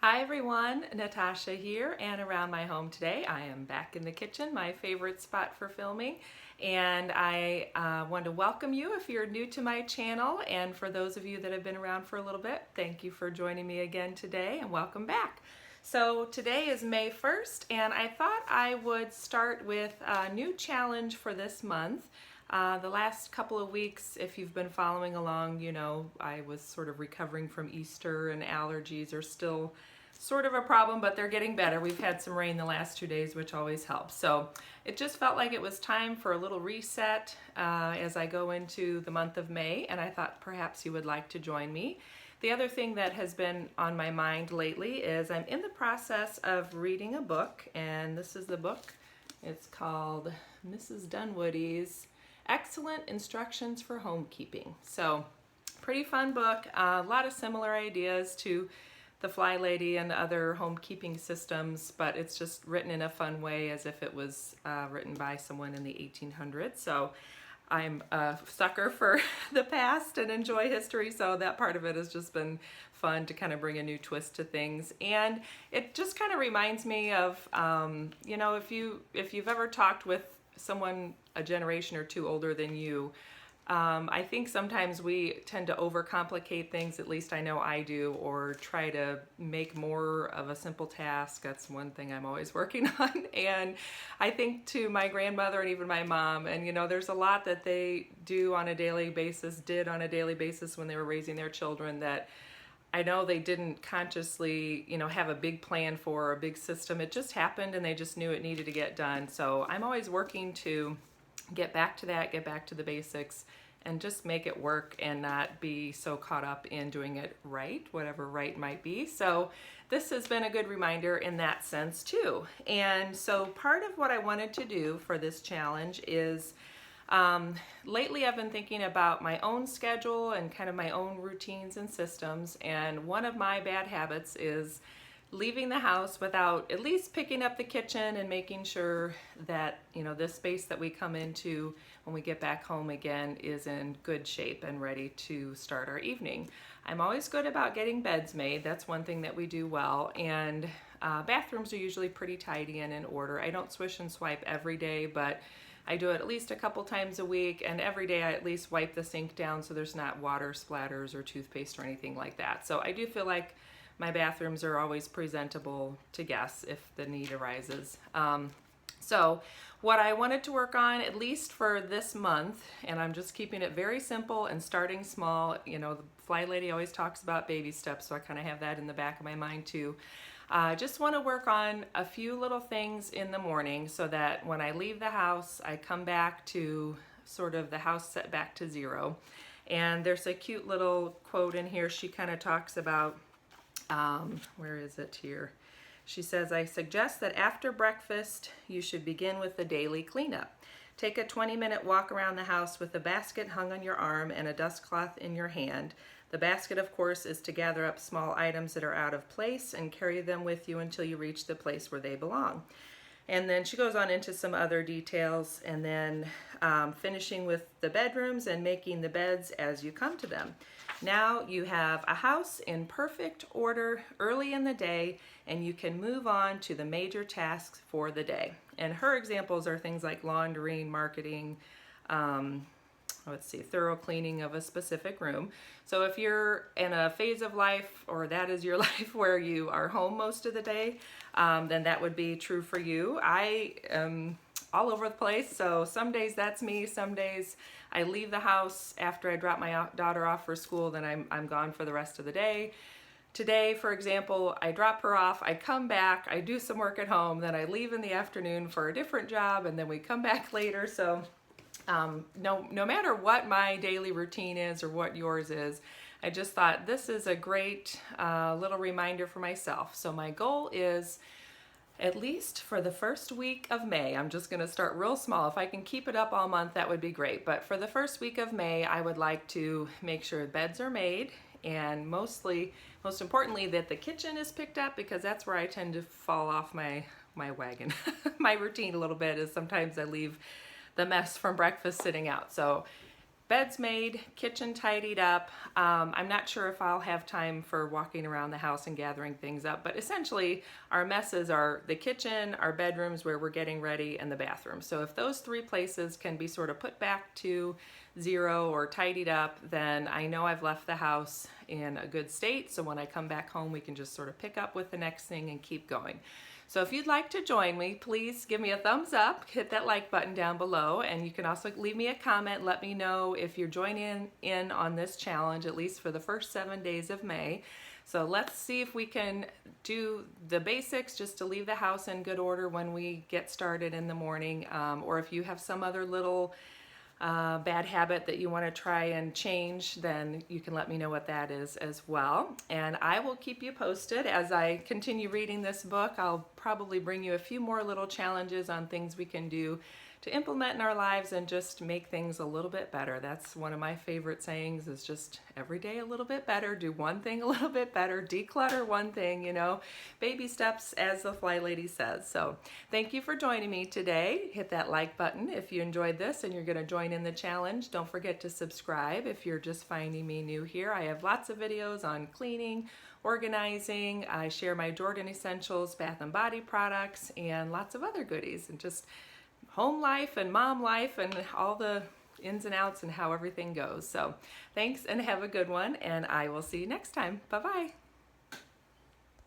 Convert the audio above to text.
Hi everyone, Natasha here and around my home today. I am back in the kitchen, my favorite spot for filming, and I want to welcome you if you're new to my channel, and for those of you that have been around for a little bit, thank you for joining me again today and welcome back. So today is May 1st and I thought I would start with a new challenge for this month. The last couple of weeks, if you've been following along, you know I was sort of recovering from Easter and allergies are still sort of a problem, but they're getting better. We've had some rain the last 2 days, which always helps. So it just felt like it was time for a little reset as I go into the month of May, and I thought perhaps you would like to join me. The other thing that has been on my mind lately is I'm in the process of reading a book, and this is the book. It's called Mrs. Dunwoody's Excellent Instructions for Homekeeping. So pretty fun book, a lot of similar ideas to the Fly Lady and other homekeeping systems, but it's just written in a fun way as if it was written by someone in the 1800s. So I'm a sucker for the past and enjoy history, so that part of it has just been fun to kind of bring a new twist to things. And it just kind of reminds me of, you know, if you've ever talked with someone a generation or two older than you, I think sometimes we tend to overcomplicate things, at least I know I do, or try to make more of a simple task. That's one thing I'm always working on. And I think to my grandmother and even my mom, and you know, there's a lot that they do on a daily basis, did on a daily basis when they were raising their children that I know they didn't consciously, you know, have a big plan for, a big system. It just happened and they just knew it needed to get done. So I'm always working to get back to that, get back to the basics, and just make it work and not be so caught up in doing it right, whatever right might be. So this has been a good reminder in that sense too. And so part of what I wanted to do for this challenge is lately I've been thinking about my own schedule and kind of my own routines and systems, and one of my bad habits is leaving the house without at least picking up the kitchen and making sure that, you know, this space that we come into when we get back home again is in good shape and ready to start our evening. I'm always good about getting beds made. That's one thing that we do well. And bathrooms are usually pretty tidy and in order. I don't swish and swipe every day, but I do it at least a couple times a week, and every day I at least wipe the sink down so there's not water splatters or toothpaste or anything like that. So I do feel like my bathrooms are always presentable to guests if the need arises. So what I wanted to work on, at least for this month, and I'm just keeping it very simple and starting small. You know, the Fly Lady always talks about baby steps, so I kind of have that in the back of my mind too. Just want to work on a few little things in the morning so that when I leave the house, I come back to sort of the house set back to zero. And there's a cute little quote in here. She kind of talks about where is it here? She says, I suggest that after breakfast, you should begin with the daily cleanup. Take a 20-minute walk around the house with a basket hung on your arm and a dust cloth in your hand. The basket, of course, is to gather up small items that are out of place and carry them with you until you reach the place where they belong. And then she goes on into some other details, and then finishing with the bedrooms and making the beds as you come to them. Now you have a house in perfect order early in the day, and you can move on to the major tasks for the day. And her examples are things like laundering, marketing, let's see, thorough cleaning of a specific room. So if you're in a phase of life, or that is your life, where you are home most of the day, then that would be true for you. I am all over the place, so some days that's me, some days I leave the house after I drop my daughter off for school, then I'm gone for the rest of the day. Today, for example, I drop her off, I come back, I do some work at home, then I leave in the afternoon for a different job, and then we come back later. So no matter what my daily routine is or what yours is, I just thought this is a great little reminder for myself. So my goal is, at least for the first week of May, I'm just going to start real small. If I can keep it up all month, that would be great. But for the first week of May, I would like to make sure beds are made, and most importantly, that the kitchen is picked up, because that's where I tend to fall off my wagon. My routine a little bit is sometimes I leave the mess from breakfast sitting out. So bed's made, kitchen tidied up. I'm not sure if I'll have time for walking around the house and gathering things up, but essentially our messes are the kitchen, our bedrooms where we're getting ready, and the bathroom. So if those three places can be sort of put back to zero or tidied up, then I know I've left the house in a good state. So when I come back home, we can just sort of pick up with the next thing and keep going. So if you'd like to join me, please give me a thumbs up, hit that like button down below, and you can also leave me a comment. Let me know if you're joining in on this challenge, at least for the first 7 days of May. So let's see if we can do the basics just to leave the house in good order when we get started in the morning, or if you have some other little bad habit that you want to try and change, then you can let me know what that is as well. And I will keep you posted as I continue reading this book. I'll probably bring you a few more little challenges on things we can do to implement in our lives and just make things a little bit better. That's one of my favorite sayings, is just every day a little bit better, do one thing a little bit better, declutter one thing, you know, baby steps, as the Fly Lady says. So thank you for joining me today. Hit that like button if you enjoyed this and you're going to join in the challenge. Don't forget to subscribe if you're just finding me new here. I have lots of videos on cleaning, organizing. I share my Jordan Essentials bath and body products and lots of other goodies, and just home life and mom life and all the ins and outs and how everything goes. So thanks and have a good one, and I will see you next time. Bye-bye.